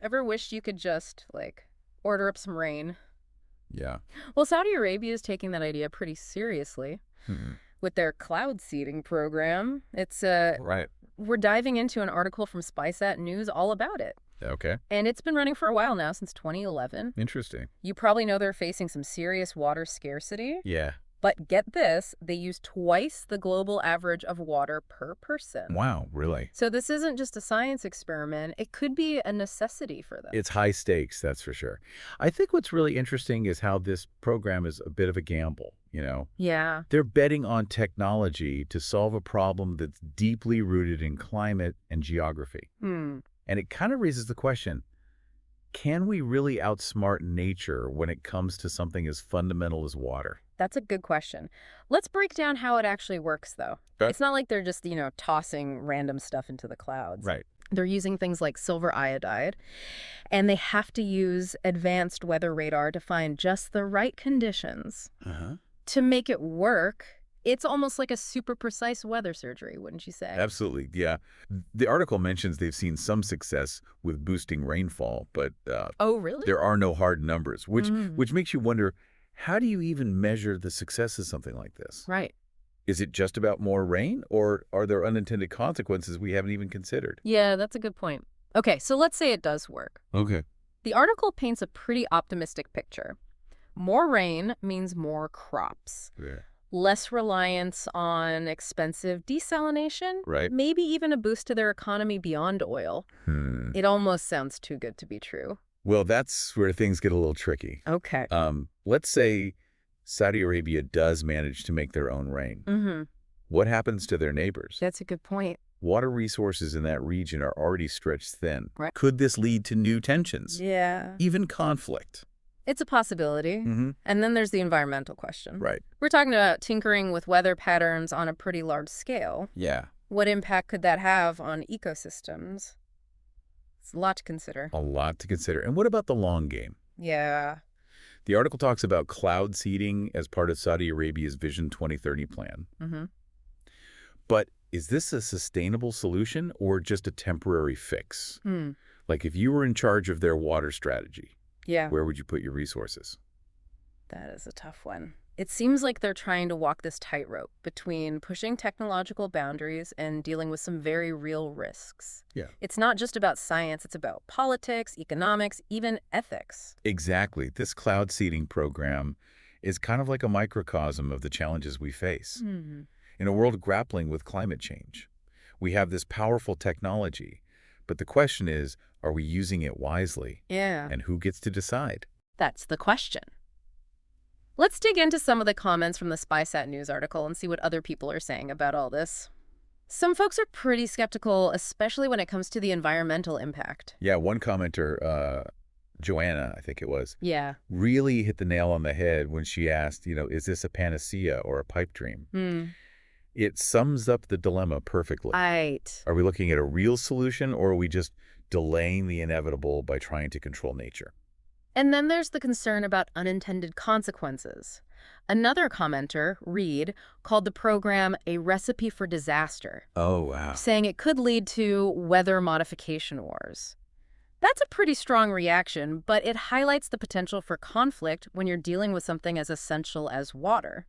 Ever wished you could just, like, order up some rain? Yeah. Well, Saudi Arabia is taking that idea pretty seriously Hmm. with their cloud seeding program. Right. We're diving into an article from SpySat News all about it. Okay. And it's been running for a while now, since 2011. Interesting. You probably know they're facing some serious water scarcity. Yeah. But get this, they use twice the global average of water per person. Wow, really? So this isn't just a science experiment. It could be a necessity for them. It's high stakes, that's for sure. I think what's really interesting is how this program is a bit of a gamble, you know? Yeah. They're betting on technology to solve a problem that's deeply rooted in climate and geography. Hmm. And it kind of raises the question, can we really outsmart nature when it comes to something as fundamental as water? That's a good question. Let's break down how it actually works, though. Okay. It's not like they're just, tossing random stuff into the clouds. Right. They're using things like silver iodide, and they have to use advanced weather radar to find just the right conditions. Uh-huh. To make it work, it's almost like a super precise weather surgery, wouldn't you say? Absolutely, yeah. The article mentions they've seen some success with boosting rainfall, but Oh, really? there are no hard numbers, which Mm. which makes you wonder, how do you even measure the success of something like this? Right. Is it just about more rain, or are there unintended consequences we haven't even considered? Yeah, that's a good point. Okay, so let's say it does work. Okay. The article paints a pretty optimistic picture. More rain means more crops. Yeah. Less reliance on expensive desalination, Right. maybe even a boost to their economy beyond oil. It almost sounds too good to be true. Well, that's where things get a little tricky. Okay. Let's say Saudi Arabia does manage to make their own rain. Mm-hmm. What happens to their neighbors? That's a good point. Water resources in that region are already stretched thin. Right. Could this lead to new tensions? Yeah. Even conflict? It's a possibility. Mm-hmm. And then there's the environmental question. Right. We're talking about tinkering with weather patterns on a pretty large scale. Yeah. What impact could that have on ecosystems? It's a lot to consider. A lot to consider. And what about the long game? Yeah. The article talks about cloud seeding as part of Saudi Arabia's Vision 2030 plan. Mm-hmm. But is this a sustainable solution or just a temporary fix? Hmm. Like if you were in charge of their water strategy, Yeah. where would you put your resources? That is a tough one. It seems like they're trying to walk this tightrope between pushing technological boundaries and dealing with some very real risks. Yeah. It's not just about science, it's about politics, economics, even ethics. Exactly. This cloud seeding program is kind of like a microcosm of the challenges we face. Hmm. In a world grappling with climate change, we have this powerful technology, but the question is, are we using it wisely? Yeah, And who gets to decide? that's the question. Let's dig into some of the comments from the SpySat News article and see what other people are saying about all this. Some folks are pretty skeptical, especially when it comes to the environmental impact. Yeah, one commenter, Joanna, I think it was, Yeah. really hit the nail on the head when she asked, is this a panacea or a pipe dream? Hmm. It sums up the dilemma perfectly. Right. Are we looking at a real solution, or are we just delaying the inevitable by trying to control nature? And then there's the concern about unintended consequences. Another commenter, Reed, called the program a recipe for disaster, Oh, wow. saying it could lead to weather modification wars. That's a pretty strong reaction, but it highlights the potential for conflict when you're dealing with something as essential as water.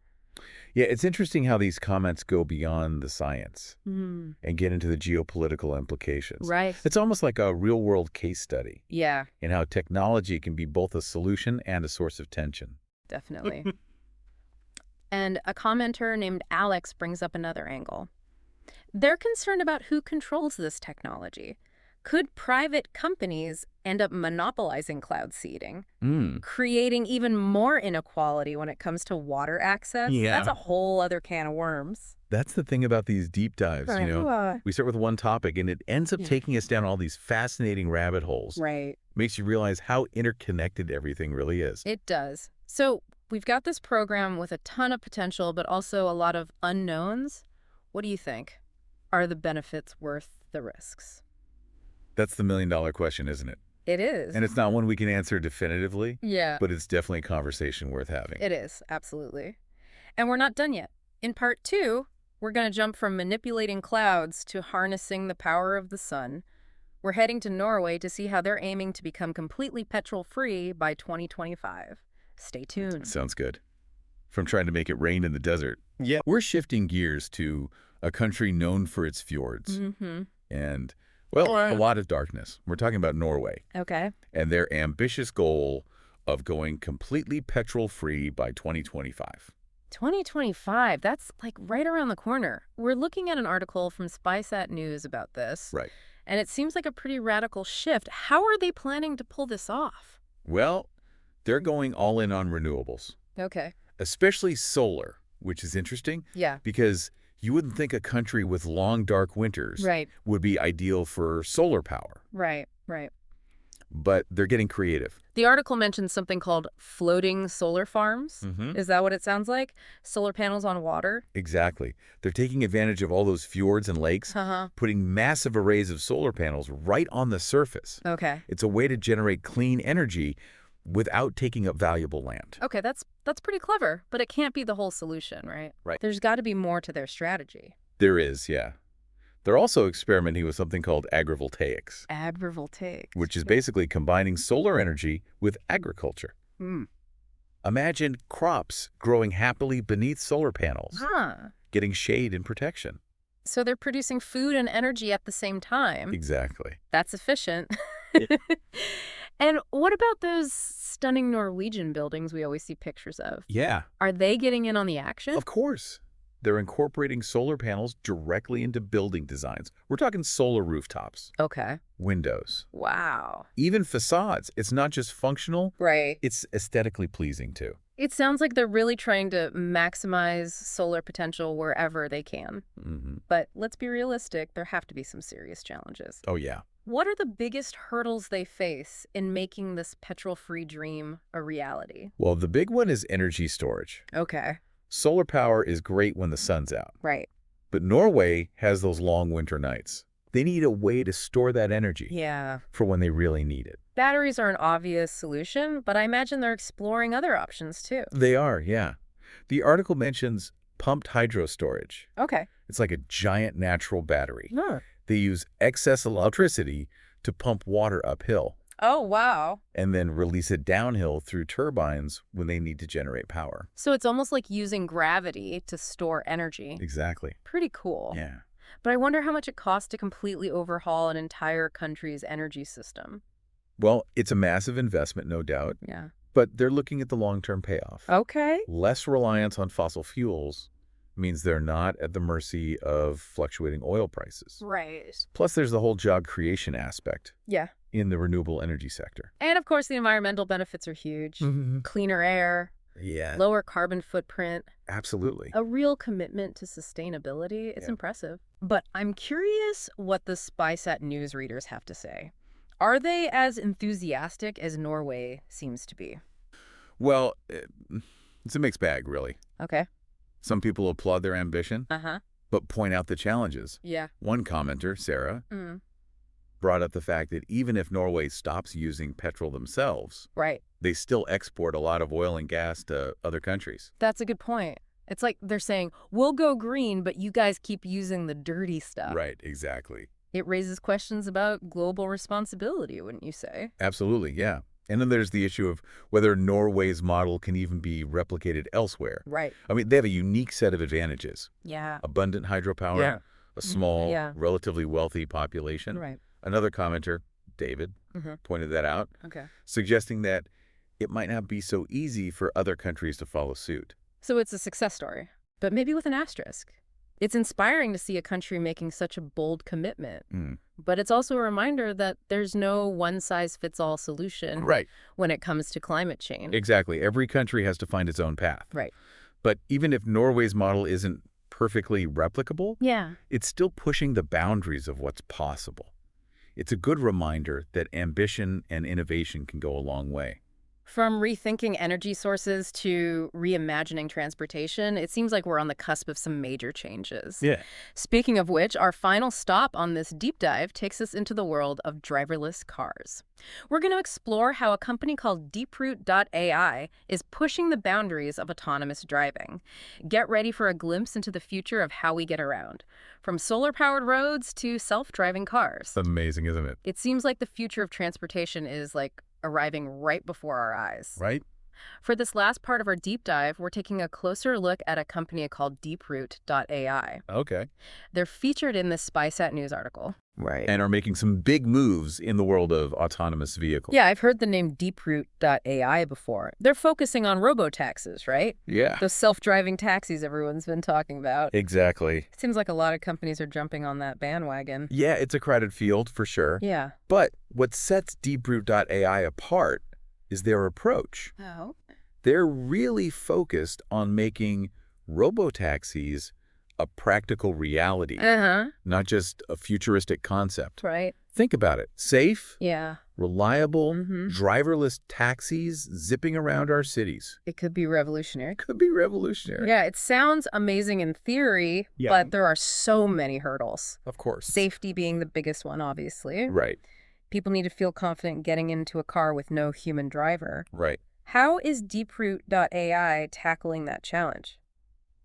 Yeah, it's interesting how these comments go beyond the science Hmm. and get into the geopolitical implications. Right. It's almost like a real-world case study Yeah, in how technology can be both a solution and a source of tension. definitely. And a commenter named Alex brings up another angle. They're concerned about who controls this technology. Could private companies end up monopolizing cloud seeding, creating even more inequality when it comes to water access? Yeah. That's a whole other can of worms. That's the thing about these deep dives, We start with one topic, and it ends up Yeah. taking us down all these fascinating rabbit holes. Right. Makes you realize how interconnected everything really is. It does. So we've got this program with a ton of potential, but also a lot of unknowns. What do you think? Are the benefits worth the risks? That's the million-dollar question, isn't it? It is. And it's not one we can answer definitively, Yeah, but it's definitely a conversation worth having. it is. Absolutely. And we're not done yet. In part 2, we're going to jump from manipulating clouds to harnessing the power of the sun. We're heading to Norway to see how they're aiming to become completely petrol-free by 2025. Stay tuned. Sounds good. From trying to make it rain in the desert. Yeah. We're shifting gears to a country known for its fjords and, well, a lot of darkness. We're talking about Norway Okay. and their ambitious goal of going completely petrol-free by 2025. 2025, that's like right around the corner. We're looking at an article from SpySat News about this. Right. And it seems like a pretty radical shift. How are they planning to pull this off? Well, they're going all in on renewables, Okay. especially solar, which is interesting Yeah. because you wouldn't think a country with long, dark winters Right. would be ideal for solar power, Right. Right. but they're getting creative. The article mentions something called floating solar farms. Is that what it sounds like? Solar panels on water? Exactly. They're taking advantage of all those fjords and lakes, Uh-huh. putting massive arrays of solar panels right on the surface. Okay. It's a way to generate clean energy without taking up valuable land. Okay, that's pretty clever, but it can't be the whole solution, right? Right. There's got to be more to their strategy. There is, yeah. They're also experimenting with something called agrivoltaics, Agrivoltaics. which is basically combining solar energy with agriculture. Hmm. Imagine crops growing happily beneath solar panels, Huh. getting shade and protection. So they're producing food and energy at the same time. Exactly. That's efficient. And what about those stunning Norwegian buildings we always see pictures of? Yeah, Are they getting in on the action? of course. They're incorporating solar panels directly into building designs. We're talking solar rooftops, Okay. windows, Wow. even facades. It's not just functional, Right. it's aesthetically pleasing too. It sounds like they're really trying to maximize solar potential wherever they can. But let's be realistic, there have to be some serious challenges. Oh, yeah. What are the biggest hurdles they face in making this petrol-free dream a reality? Well, the big one is energy storage. Okay. Solar power is great when the sun's out, Right. but Norway has those long winter nights. They need a way to store that energy Yeah. for when they really need it. Batteries are an obvious solution, but I imagine they're exploring other options too. They are, yeah. The article mentions pumped hydro storage. Okay. It's like a giant natural battery. Huh. They use excess electricity to pump water uphill Oh, wow. and then release it downhill through turbines when they need to generate power. So it's almost like using gravity to store energy. Exactly. Pretty cool. Yeah. But I wonder how much it costs to completely overhaul an entire country's energy system. Well, it's a massive investment, no doubt, Yeah. but they're looking at the long-term payoff. Okay. Less reliance on fossil fuels means they're not at the mercy of fluctuating oil prices. Right. Plus, there's the whole job creation aspect Yeah. in the renewable energy sector. And of course, the environmental benefits are huge. Cleaner air, Yeah, lower carbon footprint, absolutely. a real commitment to sustainability. It's Yeah. impressive. But I'm curious what the SpySat News readers have to say. Are they as enthusiastic as Norway seems to be? Well, it's a mixed bag, really. Okay. Some people applaud their ambition, Uh-huh. but point out the challenges. Yeah. One commenter, Sarah, Mm. brought up the fact that even if Norway stops using petrol themselves, Right. they still export a lot of oil and gas to other countries. That's a good point. It's like they're saying, we'll go green, but you guys keep using the dirty stuff. Right, exactly. It raises questions about global responsibility, wouldn't you say? Absolutely, yeah. And then there's the issue of whether Norway's model can even be replicated elsewhere. Right. I mean, they have a unique set of advantages. Yeah. Abundant hydropower, Yeah. a small, Yeah. relatively wealthy population. Right. Another commenter, David, pointed that out, Okay. suggesting that it might not be so easy for other countries to follow suit. So it's a success story, but maybe with an asterisk. It's inspiring to see a country making such a bold commitment, but it's also a reminder that there's no one-size-fits-all solution Right. when it comes to climate change. Exactly. Every country has to find its own path. Right. But even if Norway's model isn't perfectly replicable, Yeah. it's still pushing the boundaries of what's possible. It's a good reminder that ambition and innovation can go a long way. From rethinking energy sources to reimagining transportation, it seems like we're on the cusp of some major changes. Yeah. Speaking of which, our final stop on this deep dive takes us into the world of driverless cars. We're going to explore how a company called AI is pushing the boundaries of autonomous driving. Get ready for a glimpse into the future of how we get around, from solar-powered roads to self-driving cars. Amazing, isn't it? It seems like the future of transportation is like arriving right before our eyes. Right? For this last part of our deep dive, we're taking a closer look at a company called AI. Okay. They're featured in this SpySat News article. Right. And are making some big moves in the world of autonomous vehicles. Yeah, I've heard the name AI before. They're focusing on robo-taxis, right? Yeah. Those self-driving taxis everyone's been talking about. Exactly. Seems like a lot of companies are jumping on that bandwagon. Yeah, it's a crowded field for sure. Yeah. But what sets AI apart is their approach. Oh. They're really focused on making robotaxis a practical reality, not just a futuristic concept. Right. Think about it. Safe, Yeah. reliable, driverless taxis zipping around our cities. It could be revolutionary. Could be revolutionary. Yeah, it sounds amazing in theory, but there are so many hurdles. Of course. Safety being the biggest one, obviously. Right. People need to feel confident getting into a car with no human driver. Right. How is AI tackling that challenge?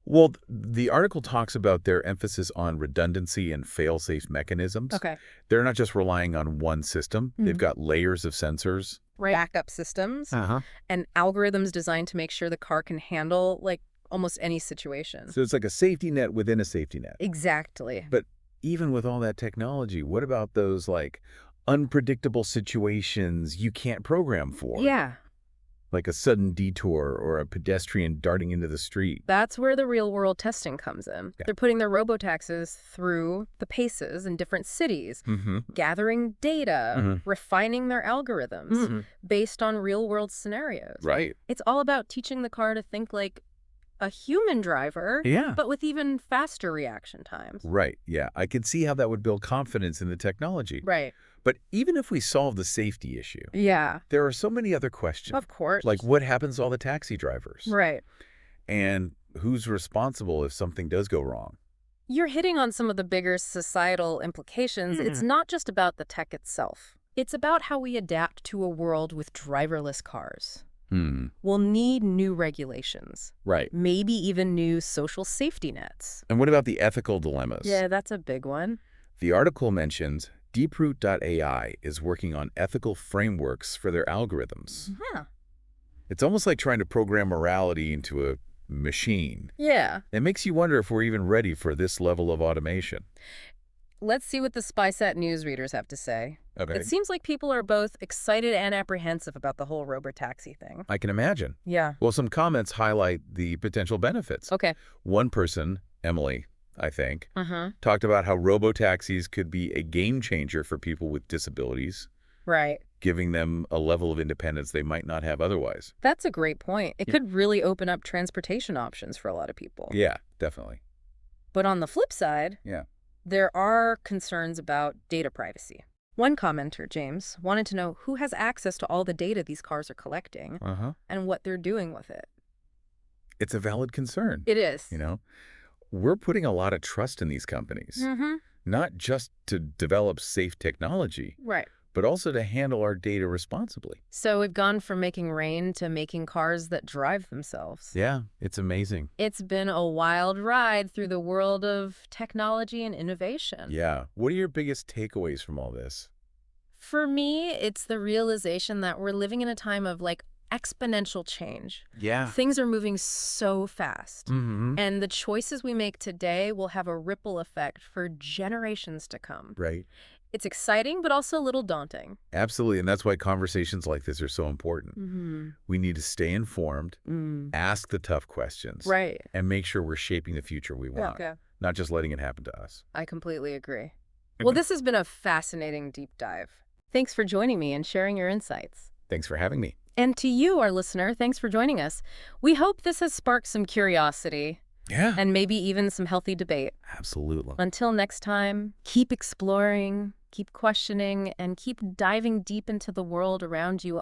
Well, the article talks about their emphasis on redundancy and fail-safe mechanisms. Okay. They're not just relying on one system. They've got layers of sensors. Right. Backup systems and algorithms designed to make sure the car can handle, like, almost any situation. So it's like a safety net within a safety net. Exactly. But even with all that technology, what about those, like, unpredictable situations you can't program for? Yeah. Like a sudden detour or a pedestrian darting into the street. That's where the real-world testing comes in. Yeah. They're putting their robotaxis through the paces in different cities, gathering data, refining their algorithms based on real-world scenarios. Right. It's all about teaching the car to think like a human driver, but with even faster reaction times. Right, yeah. I can see how that would build confidence in the technology. Right. But even if we solve the safety issue, there are so many other questions. Of course. Like, what happens to all the taxi drivers? Right. And who's responsible if something does go wrong? You're hitting on some of the bigger societal implications. It's not just about the tech itself. It's about how we adapt to a world with driverless cars. We'll need new regulations. Right. Maybe even new social safety nets. And what about the ethical dilemmas? Yeah, that's a big one. The article mentions AI is working on ethical frameworks for their algorithms. It's almost like trying to program morality into a machine. Yeah. It makes you wonder if we're even ready for this level of automation. Let's see what the SpySat News readers have to say. Okay. It seems like people are both excited and apprehensive about the whole robotaxi thing. I can imagine. Yeah. Well, some comments highlight the potential benefits. Okay. One person, Emily, I think, talked about how robotaxis could be a game changer for people with disabilities. Right. Giving them a level of independence they might not have otherwise. That's a great point. It could really open up transportation options for a lot of people. Yeah, definitely. But on the flip side, there are concerns about data privacy. One commenter, James, wanted to know who has access to all the data these cars are collecting and what they're doing with it. It's a valid concern. It is. You know, we're putting a lot of trust in these companies, not just to develop safe technology, but also to handle our data responsibly. So we've gone from making rain to making cars that drive themselves. Yeah, it's amazing. It's been a wild ride through the world of technology and innovation. Yeah. What are your biggest takeaways from all this? For me, it's the realization that we're living in a time of like exponential change. Yeah. Things are moving so fast. And the choices we make today will have a ripple effect for generations to come. Right. It's exciting, but also a little daunting. Absolutely. And that's why conversations like this are so important. We need to stay informed, ask the tough questions, and make sure we're shaping the future we want, not just letting it happen to us. I completely agree. Well, this has been a fascinating deep dive. Thanks for joining me and sharing your insights. Thanks for having me. And to you, our listener, thanks for joining us. We hope this has sparked some curiosity. Yeah. And maybe even some healthy debate. Absolutely. Until next time, keep exploring, keep questioning, and keep diving deep into the world around you